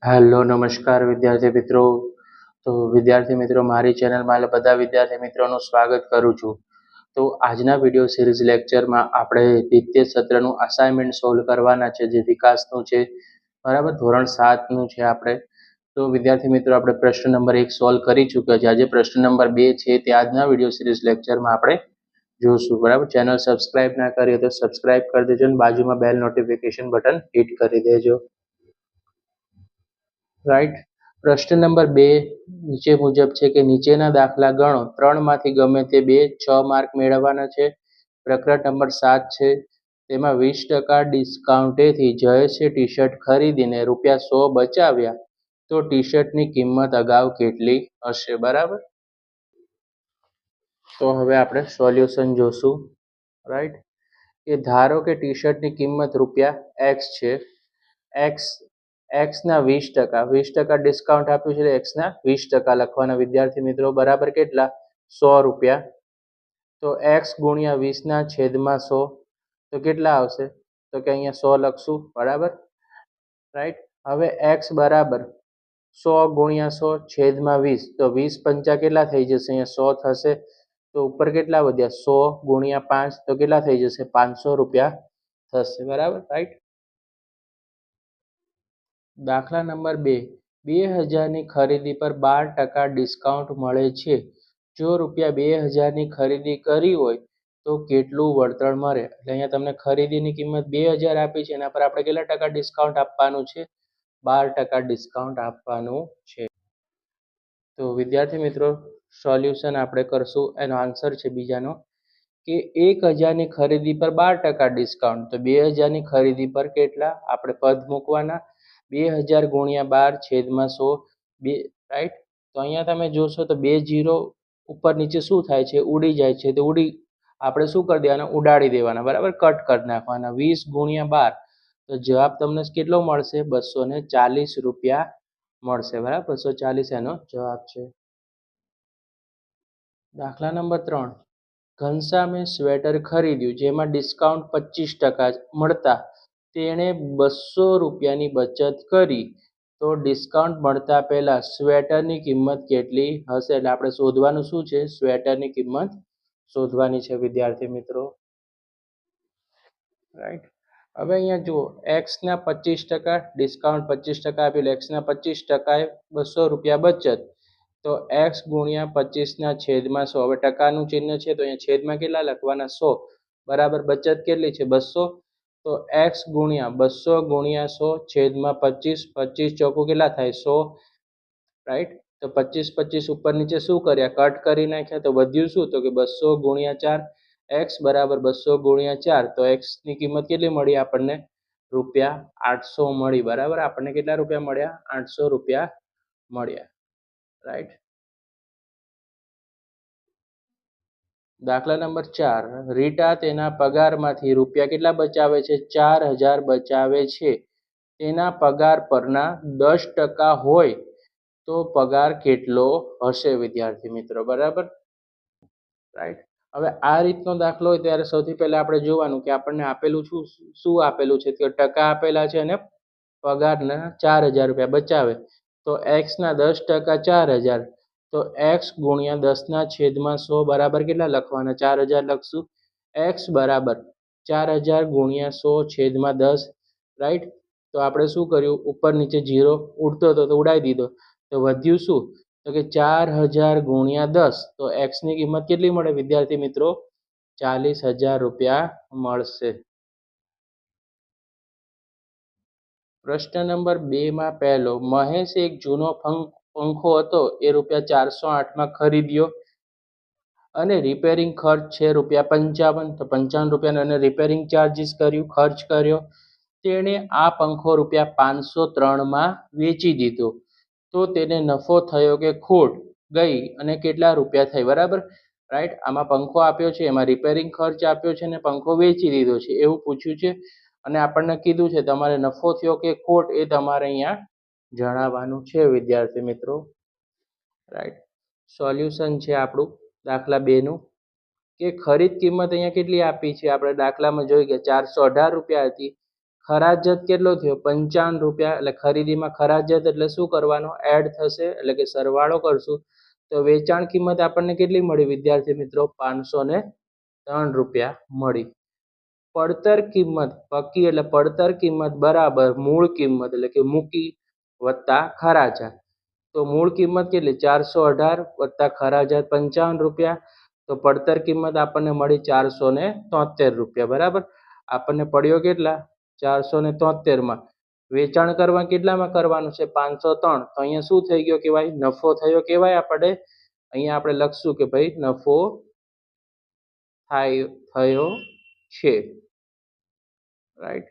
Hello નમસ્કાર વિદ્યાર્થી મિત્રો. તો વિદ્યાર્થી મિત્રો, મારી ચેનલમાં બધા વિદ્યાર્થી મિત્રોનું સ્વાગત કરું છું. તો આજના વિડીયો સિરીઝ લેક્ચરમાં આપણે દ્વિતીય સત્રનું અસાઇનમેન્ટ સોલ્વ કરવાના છે, જે વિકાસનું છે. બરાબર, ધોરણ 7નું છે આપણે. તો વિદ્યાર્થી મિત્રો, આપણે પ્રશ્ન નંબર 1 સોલ્વ કરી ચૂક્યા છે. આજે પ્રશ્ન નંબર 2 છે તે આજના વિડીયો સિરીઝ લેક્ચરમાં આપણે જોશું. બરાબર, ચેનલ સબસ્ક્રાઇબ ના કરી તો સબસ્ક્રાઇબ કરી દેજો અને બાજુમાં બેલ નોટિફિકેશન બટન હિટ કરી દેજો. રાઈટ. પ્રશ્ન નંબર 2 નીચે મુજબ છે કે નીચેના દાખલા ગણો. 3 માંથી ગમે તે 2 6 માર્ક મેળવવાના છે. પ્રકરણ નંબર 7 છે. તેમાં 20% ડિસ્કાઉન્ટેથી જયેશે ટી શર્ટ ખરીદીને ₹100 બચાવ્યા, તો ટી શર્ટની કિંમત અગાઉ કેટલી હશે? બરાબર. તો હવે આપણે સોલ્યુશન જોશું. રાઈટ. કે ધારો કે ટી શર્ટની કિંમત ₹x છે. એક્સના 20% ડિસ્કાઉન્ટ આપ્યું છે. એક્સના 20% લખવાના વિદ્યાર્થી મિત્રો. બરાબર કેટલા? ₹100. તો એક્સ ગુણ્યા 20/100 તો કેટલા આવશે? તો કે અહીંયા 100 લખશું. બરાબર, રાઈટ. હવે એક્સ બરાબર 100 ગુણ્યા 100 છેદમાં 20, તો 20 × 5 કેટલા થઈ જશે? અહીંયા 100 થશે. તો ઉપર કેટલા વધ્યા? 100 ગુણ્યા 5 તો કેટલા થઈ જશે? ₹500 થશે. બરાબર, રાઈટ. દાખલા નંબર 2, 2000ની ખરીદી પર 12% ડિસ્કાઉન્ટ મળે છે. જો ₹2000 ની ખરીદી કરી હોય તો કેટલું વળતર મળે? એટલે અહીંયા તમને ખરીદીની કિંમત 2000 આપી છે, એના પર આપણે કેટલા ટકા ડિસ્કાઉન્ટ આપવાનું છે? 12% ડિસ્કાઉન્ટ આપવાનું છે. તો વિદ્યાર્થી મિત્રો, સોલ્યુશન આપણે કરશું. એનો આન્સર છે બીજાનો કે 1000ની ખરીદી પર 12% ડિસ્કાઉન્ટ. તો 2000ની ખરીદી પર કેટલા આપણે પદ મૂકવાના? 2000 ગુણ્યા 12 છેદમાં 100. રાઈટ. તો અહીંયા તમે જોશો તો 2 0 ઉપર નીચે શું થાય છે? ઉડી જાય છે. તો આપણે શું કરી દેવાના? ઉડાડી દેવાના. બરાબર, કટ કરી નાખવાના. 20 ગુણ્યા 12 તો જવાબ તમને કેટલો મળશે? ₹240 મળશે. બરાબર, 240 એનો જવાબ છે. દાખલા નંબર 3, ઘનશ્યામે સ્વેટર ખરીદ્યું જેમાં ડિસ્કાઉન્ટ 25% મળતા તેણે ₹200ની બચત કરી, તો ડિસ્કાઉન્ટ મળતા પહેલા સ્વેટરની કિંમત કેટલી હશે? એટલે આપણે શોધવાનું શું છે? સ્વેટરની કિંમત શોધવાની છે વિદ્યાર્થી મિત્રો. રાઈટ. હવે અહીંયા જુઓ, એક્સના 25% ડિસ્કાઉન્ટ 25% આપેલું, એક્સના 25% ₹200 બચત. તો એક્સ ગુણ્યા 25/100. હવે ટકાનું ચિહ્ન છે તો અહીંયા છેદમાં કેટલા લખવાના? 100. બરાબર, બચત કેટલી છે? 200. તો એક્સ ગુણ્યા 200 ગુણ્યા 100 છેદમાં 25. 25 ચોકું કેટલા થાય? 100. રાઈટ. તો 25 ઉપર નીચે શું કર્યા? કટ કરી નાખ્યા. તો વધ્યું શું? તો કે 200 ગુણ્યા 4. એક્સ બરાબર 200 ગુણ્યા 4. તો એક્સની કિંમત કેટલી મળી આપણને? ₹800 મળી. બરાબર, આપણને કેટલા રૂપિયા મળ્યા? ₹800 મળ્યા. રાઈટ. દાખલા નંબર 4, રીટા તેના પગારમાંથી રૂપિયા કેટલા બચાવે છે? 4000 બચાવે છે. તેના પગાર પરના 10% હોય તો પગાર કેટલો હશે વિદ્યાર્થી મિત્રો? બરાબર, રાઈટ. હવે આ રીતનો દાખલો હોય ત્યારે સૌથી પહેલા આપણે જોવાનું કે આપણને આપેલું શું આપેલું છે? કે ટકા આપેલા છે અને પગારના 4000 બચાવે. તો એક્સના 10% 4000. તો એક્સ ગુણ્યા 10/100 બરાબર કેટલા લખવાના? 4000 લખશું. એક્સ બરાબર 4000 ગુણ્યા 100 છેદમાં 10. રાઈટ. તો આપણે શું કર્યું? ઉપર નીચે 0 ઉડતો હતો તો ઉડાવી દીધો. તો વધ્યું શું? તો કે 4000 ગુણ્યા 10. તો એક્સની કિંમત કેટલી મળે વિદ્યાર્થી મિત્રો? ₹40000 મળશે. પ્રશ્ન નંબર 2 માં પહેલો, મહેશ એક જૂનો પંખો હતો એ ₹408માં ખરીદ્યો અને રિપેરિંગ ખર્ચ છે ₹55. તો ₹55 અને રિપેરિંગ ચાર્જીસ ખર્ચ કર્યો. તેણે આ પંખો ₹503માં વેચી દીધો. તો તેને નફો થયો કે ખોટ ગઈ અને કેટલા રૂપિયા થઈ? બરાબર, રાઈટ. આમાં પંખો આપ્યો છે, એમાં રિપેરિંગ ખર્ચ આપ્યો છે અને પંખો વેચી દીધો છે એવું પૂછ્યું છે. અને આપણને કીધું છે તમારે નફો થયો કે ખોટ એ તમારે અહીંયા જણાવવાનું છે વિદ્યાર્થી મિત્રો. રાઈટ. સોલ્યુશન છે આપણું દાખલા 2નું કે ખરીદ કિંમત અહીંયા કેટલી આપી છે? આપણે દાખલામાં જોઈ ગયા ₹418 હતી. ખરાજત કેટલો થયો? 55 રૂપિયા. એટલે ખરીદીમાં ખરાજત એટલે શું કરવાનો? એડ થશે, એટલે કે સરવાળો કરશું. તો વેચાણ કિંમત આપણને કેટલી મળી વિદ્યાર્થી મિત્રો? 503 રૂપિયા મળી. પડતર કિંમત, પક્કી એટલે પડતર કિંમત બરાબર મૂળ કિંમત એટલે કે મૂકી વત્તા ખરાજાત. તો મૂળ કિંમત કેટલી? 418 વત્તા ખરાજાત 55 રૂપિયા. તો પડતર કિંમત આપણને મળી 473 રૂપિયા. બરાબર. આપણને પડ્યો કેટલા? 473 માં. વેચાણ કરવા કેટલામાં કરવાનું છે? 503. તો અહીંયા શું થઈ ગયો કહેવાય? નફો થયો કહેવાય. આપણે અહીંયા આપણે લખશું કે ભાઈ નફો થયો છે. રાઈટ.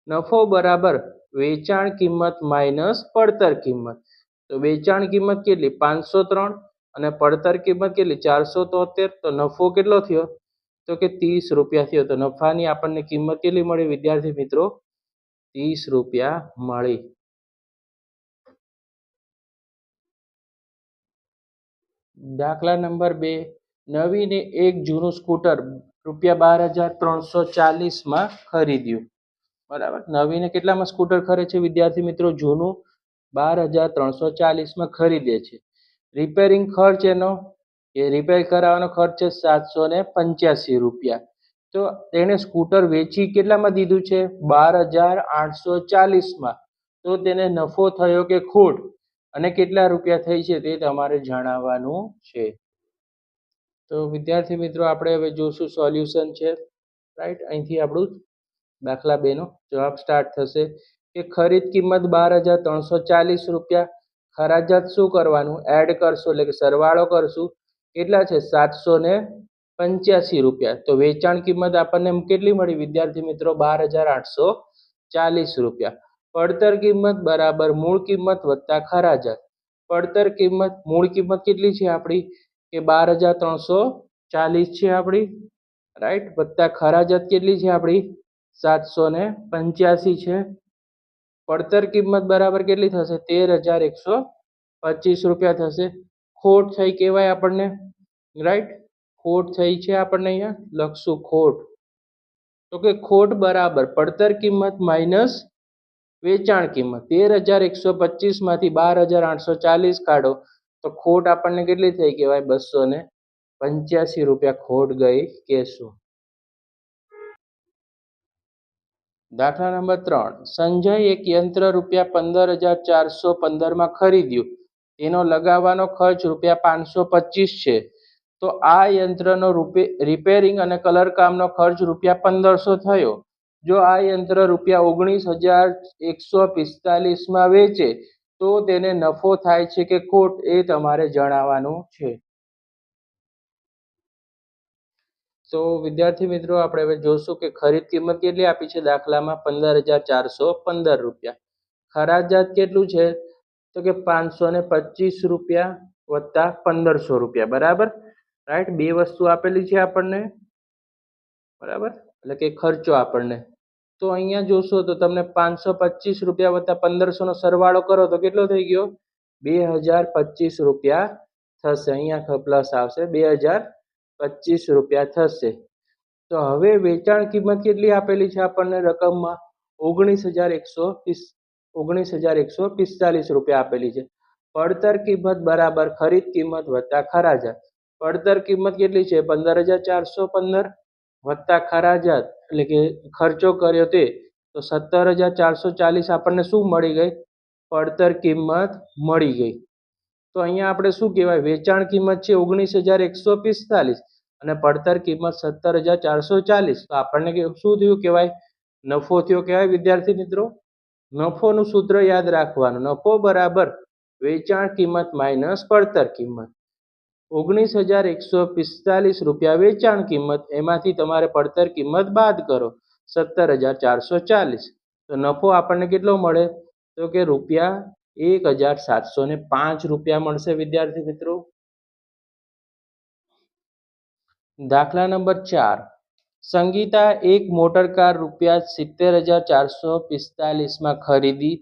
નફો બરાબર વેચાણ કિંમત માઇનસ પડતર કિંમત. તો વેચાણ કિંમત કેટલી? 503 અને પડતર કિંમત કેટલી? 473. તો નફો કેટલો થયો? તો કે 30 રૂપિયા થયો. તો નફાની આપણને કિંમત કેટલી મળી વિદ્યાર્થી મિત્રો? 30 રૂપિયા મળી. દાખલા નંબર 2. નવીને એક જૂનું સ્કૂટર ₹12,340 માં ખરીદ્યું. બરાબર. નવીને કેટલામાં સ્કૂટર ખરીદે છે વિદ્યાર્થી મિત્રો? જૂનું 12,340 માં ખરીદે છે. રિપેરિંગ ખર્ચ એનો રિપેર કરાવવાનો ખર્ચ છે 785 રૂપિયા. તો તેણે સ્કૂટર વેચી કેટલામાં દીધું છે? 12,840 માં. તો તેને નફો થયો કે ખોટ અને કેટલા રૂપિયા થઈ છે તે તમારે જણાવવાનું છે. તો વિદ્યાર્થી મિત્રો આપણે હવે જોશું સોલ્યુશન છે. રાઈટ. અહીંથી આપણું દાખલા 2 નો જવાબ સ્ટાર્ટ થશે કે ખરીદ કિંમત 12,340 રૂપિયા. ખરાજાત શું કરવાનું? એડ કરશું, એટલે કે સરવાળો કરશું. કેટલા છે? 785 રૂપિયા. તો વેચાણ કિંમત આપણને કેટલી મળી વિદ્યાર્થી મિત્રો? 12,840 રૂપિયા. પડતર કિંમત બરાબર મૂળ કિંમત વત્તા ખરાજાત. પડતર કિંમત મૂળ કિંમત કેટલી છે આપણી? કે 12,340 છે આપણી. રાઈટ. વત્તા ખરાજાત કેટલી છે આપણી? 785 છે. પડતર કિંમત બરાબર કેટલી થશે? 13,125 રૂપિયા થશે. ખોટ થઈ કહેવાય આપણને. રાઈટ. ખોટ થઈ છે આપણને. અહીંયા લખશું ખોટ. તો કે ખોટ બરાબર પડતર કિંમત માઇનસ વેચાણ કિંમત. 13,125 માંથી 12,840 કાઢો તો ખોટ આપણને કેટલી થઈ કહેવાય? 285 રૂપિયા ખોટ ગઈ કહેશું. દાખલા નંબર 3. સંજય એક યંત્ર ₹15,415 માં ખરીદ્યું. તેનો લગાવવાનો ખર્ચ ₹525 છે. તો આ યંત્રનો રિપેરિંગ અને કલરકામનો ખર્ચ ₹1,500 થયો. જો આ યંત્ર ₹19,145 માં વેચે તો તેને નફો થાય છે કે ખોટ એ તમારે જણાવવાનું છે. તો વિદ્યાર્થી મિત્રો આપણે હવે જોશું કે ખરીદ કિંમત કેટલી આપી છે દાખલામાં? 15,415 રૂપિયા. ખરાજાત કેટલું છે? તો કે 525 રૂપિયા વત્તા 1,500 રૂપિયા. બરાબર. રાઈટ. બે વસ્તુ આપેલી છે આપણને. બરાબર. એટલે કે ખર્ચો આપણને. તો અહીંયા જોશો તો તમને 525 રૂપિયા વત્તા 1,500 નો સરવાળો કરો તો કેટલો થઈ ગયો? 2,025 રૂપિયા થશે. અહીંયા પ્લસ આવશે. 2,025 રૂપિયા થશે. તો હવે વેચાણ કિંમત કેટલી આપેલી છે આપણને રકમમાં? 19,145 રૂપિયા આપેલી છે. પડતર કિંમત બરાબર ખરીદ કિંમત વત્તા ખરાજાત. પડતર કિંમત કેટલી છે? 15,415 વત્તા ખરાજાત એટલે કે ખર્ચો કર્યો તે. તો 17,440 આપણને શું મળી ગઈ? પડતર કિંમત મળી ગઈ. તો અહીંયા આપણે શું કહેવાય? વેચાણ કિંમત છે 19,145 અને પડતર કિંમત 17,440. તો આપણને શું થયું કહેવાય? નફો થયો કહેવાય વિદ્યાર્થી મિત્રો. નફોનું સૂત્ર યાદ રાખવાનું. નફો બરાબર વેચાણ કિંમત માઇનસ પડતર કિંમત. 19,145 રૂપિયા વેચાણ કિંમત. એમાંથી તમારે પડતર કિંમત બાદ કરો 17,440. તો નફો આપણને કેટલો મળે? તો કે ₹1,705 રૂપિયા મળશે વિદ્યાર્થી મિત્રો. દાખલા નંબર 4. સંગીતા એક મોટરકાર ₹70,445 માં ખરીદી.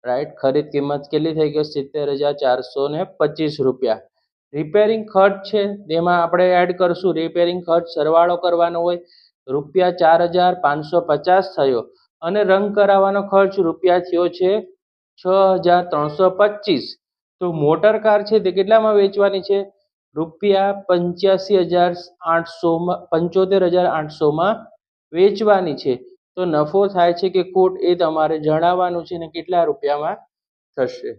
રાઈટ. ખરીદ કિંમત કેટલી થઈ ગઈ? 70,425 રૂપિયા. રિપેરિંગ ખર્ચ છે તેમાં આપણે એડ કરશું. રિપેરિંગ ખર્ચ સરવાળો કરવાનો હોય. ₹4,550 થયો અને રંગ કરાવવાનો ખર્ચ રૂપિયા થયો છે 6,325. તો મોટર કાર છે તે કેટલામાં વેચવાની છે? રૂપિયા 75,800માં વેચવાની છે. તો નફો થાય છે કે ખોટ એ તમારે જણાવવાનું છે ને કેટલા રૂપિયામાં થશે.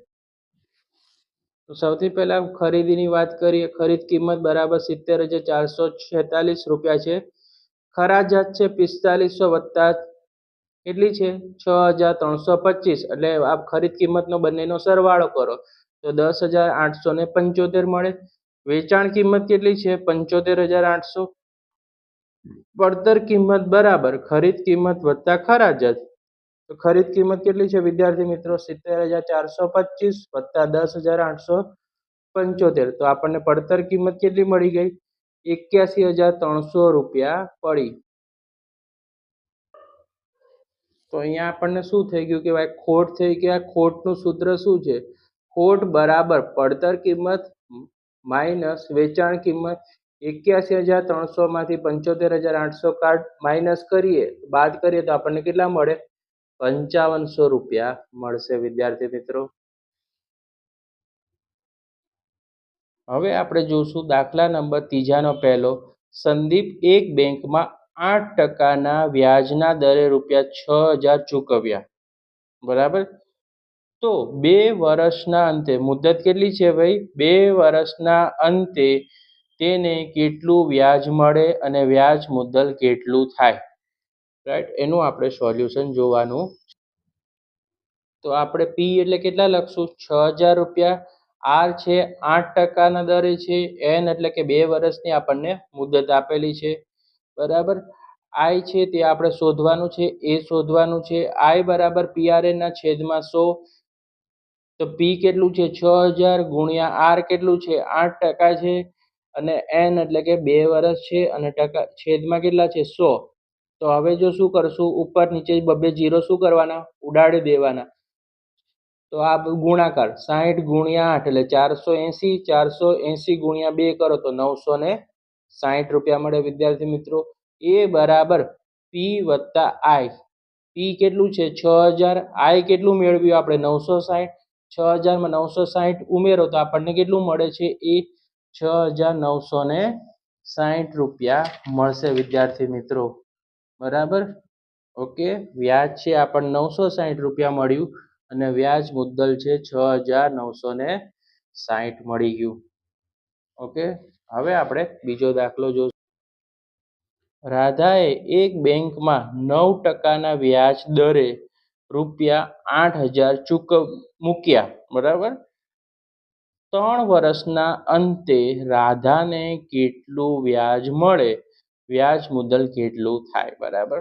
તો સૌથી પહેલા ખરીદીની વાત કરીએ. ખરીદ કિંમત બરાબર 70,446 રૂપિયા છે. ખરાજાત છે 4500 વત્તા કેટલી છે? 6,325. એટલે આ ખરીદ કિંમતનો બંનેનો સરવાળો કરો તો 10,875 મળે. વેચાણ કિંમત કેટલી છે? 75,800. પડતર કિંમત બરાબર ખરીદ કિંમત વત્તા ખરાજાત. તો ખરીદ કિંમત કેટલી છે વિદ્યાર્થી મિત્રો? 70,425 વત્તા 10,875. તો આપણને પડતર કિંમત કેટલી મળી ગઈ? 81,300 રૂપિયા પડી. તો અહીંયા આપણને શું થઈ ગયું કે ભાઈ ખોટ થઈ ગયા. ખોટનું સૂત્ર શું છે? ખોટ બરાબર પડતર કિંમત માઇનસ વેચાણ કિંમત. 81,300 માંથી 75,800 માઇનસ કરીએ, બાદ કરીએ તો આપણને કેટલા મળે? 5,500 રૂપિયા મળશે વિદ્યાર્થી મિત્રો. હવે આપણે જોશું દાખલા નંબર ત્રીજાનો પહેલો. સંદીપ એક બેંકમાં 8% વ્યાજના દરે રૂપિયા 6,000 ચૂકવ્યા. બરાબર. તો 2 વર્ષના અંતે મુદત કેટલી છે ભાઈ? 2 વર્ષના અંતે તેને કેટલું વ્યાજ મળે અને વ્યાજ મુદ્દલ કેટલું થાય? રાઈટ, એનું આપણે સોલ્યુશન જોવાનું. તો આપણે પી એટલે કેટલા લખશું? 6,000 રૂપિયા. આર છે 8%ના દરે છે. એન એટલે કે 2 વર્ષની આપણને મુદત આપેલી છે. બરાબર. આઈ છે તે આપણે શોધવાનું છે, એ શોધવાનું છે. આઈ બરાબર પીઆરએન ના છેદમાં 100. તો પી કેટલું છે? 6,000 ગુણ્યા આર કેટલું છે? 8% છે. અને એન એટલે કે 2 વર્ષ છે અને ટકા છેદમાં કેટલા છે? 100. તો હવે જો શું કરશું? ઉપર નીચે બબે 0 શું કરવાના? ઉડાડી દેવાના. તો આ ગુણાકાર 60 ગુણ્યા 8 એટલે 480. 480 ગુણ્યા 2 કરો તો 960 રૂપિયા મળે વિદ્યાર્થી મિત્રો. એ બરાબર પી વત્તા આઈ. પી કેટલું છે? 6,000. આઈ કેટલું મેળવ્યું આપણે? 960. 6,000માં 960 ઉમેરો તો આપણને કેટલું મળે છે? એ 6,960 રૂપિયા મળશે વિદ્યાર્થી મિત્રો. બરાબર. ઓકે. વ્યાજ છે આપણને 960 રૂપિયા મળ્યું અને વ્યાજ મુદ્દલ છે 6,960 મળી ગયું. ઓકે. હવે આપણે બીજો દાખલો જોઈશું. રાધાએ એક બેંકમાં 9%ના વ્યાજ દરે રૂપિયા 8,000 મૂક્યા. બરાબર. 3 વર્ષના અંતે રાધાને કેટલું વ્યાજ મળે? વ્યાજ મુદ્દલ કેટલું થાય? બરાબર.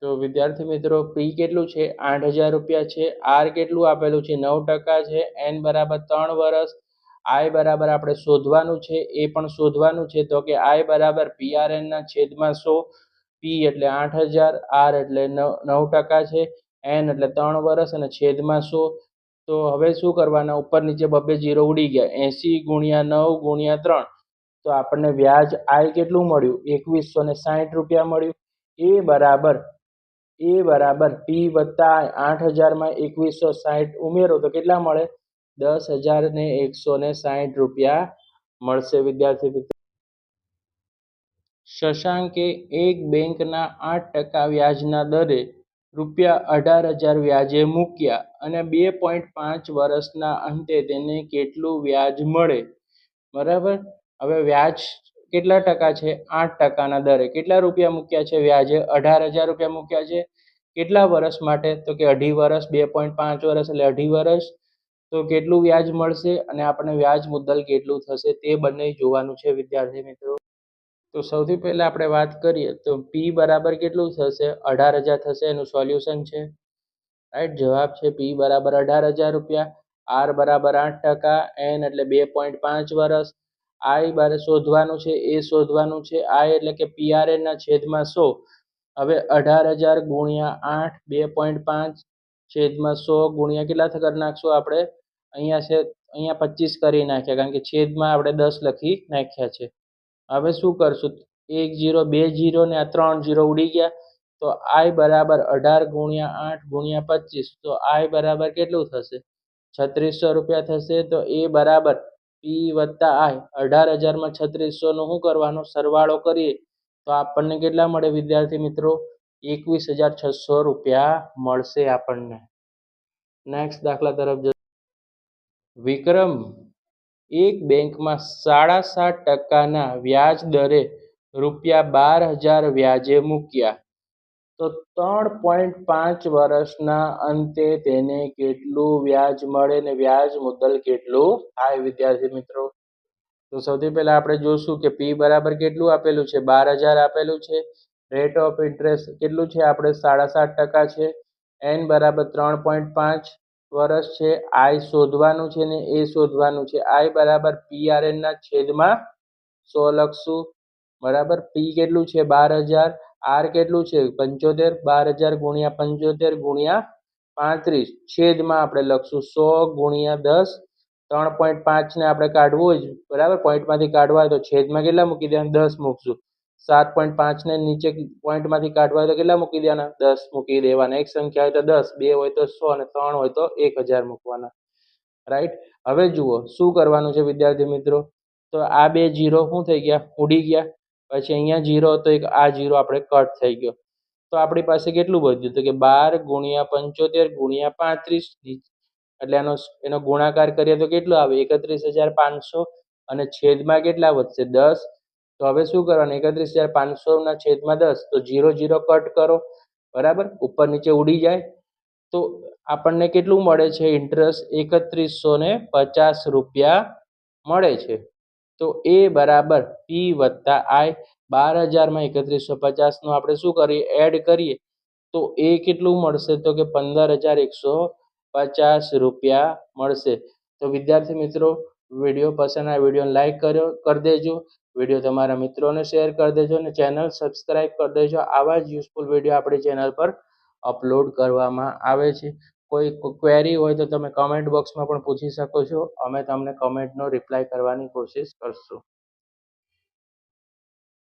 તો વિદ્યાર્થી મિત્રો પી કેટલું છે? 8,000 રૂપિયા છે. આર કેટલું આપેલું છે? 9% છે. એન બરાબર 3 વર્ષ. આઈ બરાબર આપણે શોધવાનું છે, એ પણ શોધવાનું છે. તો કે આઈ બરાબર પીઆરએન ના છેદમાં 100. પી એટલે 8,000, આર એટલે 9% છે, એન એટલે 3 વર્ષ અને છેદમાં 100. તો હવે શું કરવાના? ઉપર નીચે બબે 0 ઉડી ગયા. 80 ગુણ્યા 9 ગુણ્યા 3. તો આપણને વ્યાજ આઈ કેટલું મળ્યું? 2,160 રૂપિયા મળ્યું. એ બરાબર પી વત્તા 8,000માં 2,160 ઉમેરો તો કેટલા મળે? 10,160 રૂપિયા મળશે વિદ્યાર્થી મિત્રો. શશાંકે એક બેંકના 8% વ્યાજના દરે રૂપિયા 18,000 વ્યાજે મૂક્યા અને 2.5 વર્ષના અંતે તેને કેટલું વ્યાજ મળે? બરાબર. હવે વ્યાજ કેટલા ટકા છે? 8%ના દરે. કેટલા રૂપિયા મૂક્યા છે વ્યાજે? 18,000 રૂપિયા મૂક્યા છે. કેટલા વર્ષ માટે? તો કે 2.5 વર્ષ. 2.5 વર્ષ એટલે 2.5 વર્ષ. તો કેટલું વ્યાજ મળશે અને આપણે વ્યાજ મુદ્દલ કેટલું થશે તે બંને જોવાનું છે વિદ્યાર્થી મિત્રો. તો સૌથી પહેલા આપણે વાત કરીએ તો પી બરાબર કેટલું થશે? 18,000 થશે. એનું સોલ્યુશન છે. રાઈટ, જવાબ છે પી બરાબર 18,000 રૂપિયા. આર બરાબર 8%. એન એટલે 2.5 વર્ષ. આઈ બારે શોધવાનું છે, એ શોધવાનું છે. આઈ એટલે કે પીઆરએન ના છેદમાં 100. હવે 18,000 ગુણ્યા 8 2.5 છેદમાં 100 ગુણ્યા કેટલા કરી નાખશું આપણે? અહીંયા 25 કરી નાખ્યા, કારણ કે છેદમાં આપણે 10 લખી નાખ્યા છે. હવે શું કરશું? એક જીરો, બે જીરો ને આ 3 જીરો ઉડી ગયા. તો I બરાબર 18 ગુણ્યા 8 ગુણ્યા 25. તો I બરાબર કેટલું થશે? 3600 રૂપિયા થશે. તો એ બરાબર P વત્તા I. 18,000 માં 3600 નો શું કરવાનો? સરવાળો કરીએ તો આપણને કેટલા મળે વિદ્યાર્થી મિત્રો? 21,600 રૂપિયા મળશે આપણને. નેક્સ્ટ દાખલા તરફ જઈએ. વિક્રમ એક બેંકમાં 7.5% વ્યાજ દરે ₹12,000 વ્યાજે મૂક્યા. તો 3.5 વર્ષના અંતે તેને કેટલું વ્યાજ મળે ને વ્યાજ મુદ્દલ કેટલું થાય વિદ્યાર્થી મિત્રો? તો સૌથી પહેલા આપણે જોશું કે P બરાબર કેટલું આપેલું છે? 12,000 આપેલું છે. રેટ ઓફ ઇન્ટરેસ્ટ કેટલું છે? આપણે 7.5% છે. N બરાબર 3.5 વર્ષ છે. I શોધવાનું છે ને એ શોધવાનું છે. I બરાબર PRN ના છેદમાં 100 લખશું. બરાબર. P કેટલું છે? 12,000. R કેટલું છે? 75. 12,000 ગુણ્યા 75 ગુણ્યા 35 છેદમાં આપણે લખશું 100 ગુણ્યા 10. 3.5 ને આપણે કાઢવું જ બરાબર, પોઈન્ટમાંથી કાઢવા હોય તો છેદમાં કેટલા મૂકી દેવાના? 10 મૂકશું. 7.5 ને નીચે પોઈન્ટમાંથી કાઢવા હોય તો કેટલા મૂકી દેવાના? 10 મૂકી દેવાના. એક સંખ્યા હોય તો 10, બે હોય તો 100 અને 3 હોય તો 1,000 મૂકવાના. રાઈટ. હવે જુઓ શું કરવાનું છે વિદ્યાર્થી મિત્રો. તો આ બે જીરો શું થઈ ગયા? ઉડી ગયા. પછી અહીંયા જીરો હતો એક, આ જીરો આપણે કટ થઈ ગયો. તો આપણી પાસે કેટલું વધ્યું? તો કે 12 ગુણ્યા 75 ગુણ્યા 35 એટલે એનો ગુણાકાર કરીએ તો કેટલું આવે? 31,500 અને છેદમાં કેટલા વધશે? 10. તો હવે શું કરવાનું? 31,500 ના છેદમાં 10. તો 0 0 કટ કરો. બરાબર. ઉપર નીચે ઉડી જાય. તો આપણને કેટલું મળે છે ઇન્ટરેસ્ટ? 3150 રૂપિયા મળે છે. તો એ બરાબર P વત્તા I. 12,000 માં 3150 નું આપણે શું કરીએ? એડ કરીએ તો એ કેટલું મળશે? તો કે 15,150 રૂપિયા મળશે. તો વિદ્યાર્થી મિત્રો, વિડીયો પસંદ આવે વિડીયોને લાઈક કરી દેજો. વિડીયો તમારા મિત્રોને શેર કરી દેજો અને ચેનલ સબસ્ક્રાઈબ કરી દેજો. આવા જ યુઝફુલ વિડીયો આપણી ચેનલ પર અપલોડ કરવામાં આવે છે. કોઈ ક્વેરી હોય તો તમે કમેન્ટ બોક્સમાં પણ પૂછી શકો છો. અમે તમને કમેન્ટનો રિપ્લાય કરવાની કોશિશ કરશું.